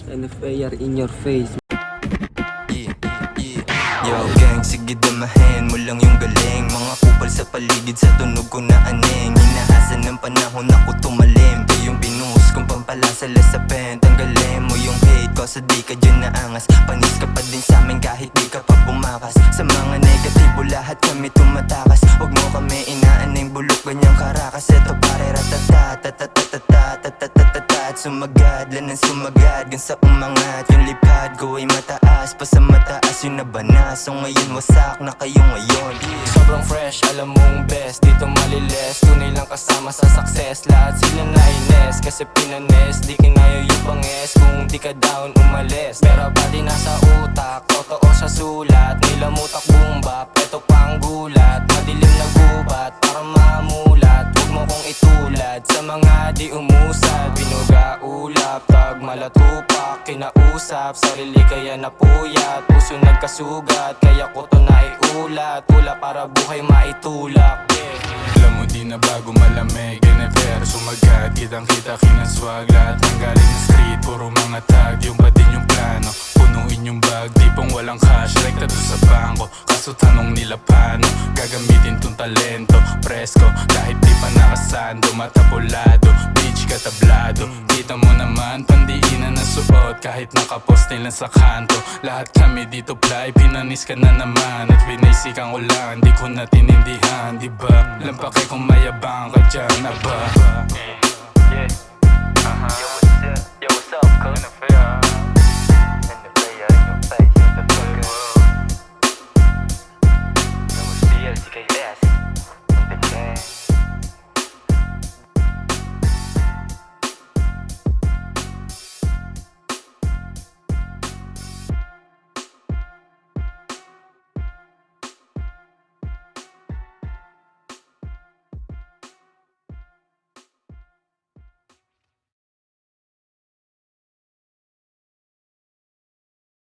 NFAR in your face. Yo gang, sige damahin mo lang yung galing. Mga kupal sa paligid sa tunog ko na aning. Hinaasan ng panahon ako tumalim. Ito yung binuhos kong pampalasa sa pen. Tanggalin mo yung hate ko sa di ka dyan naangas. Panis ka pa din sa amin kahit di ka pa bumakas. Sa mga negatibo lahat kami tumatakas. Huwag mo kami inaanay bulok ganyang karakas. Eto pare ratata at sumagad, lanang sumagad gan sa umangat. Yung lipad ko ay mataas pa sa mataas yung nabana. So ngayon wasak na kayo ngayon. Sobrang fresh, alam mong best. Dito maliles, tunay lang kasama sa success. Lahat sila naines, kasi pinanes. Di kinaya yung panges, kung di ka down umalis. Pero pa di nasa utak, totoo sa sulat. Nilamutak bumbap, eto pang gulat. Madilim na gubat, para mamulat. Huwag mo kong itulad sa mga di umusad. Binuga ulap, tag malatupak. Kinausap, sarili kaya napuyat. Puso nagkasugat, kaya ko to naiulat. Tula para buhay maitulak, Alam mo di na bago malamig, NFR sumagad. Kitang kita kinaswag, lahat ng galing na street. Puro mga tag, yung pa din yung plano. Punuin yung bag, tipong walang cash. Rekta doon sa bangko, kaso tanong nila paano gagamitin tong talento. Presko, kahit di pa nakasando. Matapulado, beach ka tablado. Kita mo naman, pandiinan na suot. Kahit nakapost nila sa kanto. Lahat kami dito fly, pinanis ka na naman. At binaysikan ko lang, di ko na tinindihan, diba? Lampake kung mayabang ka dyan na ba? yeah.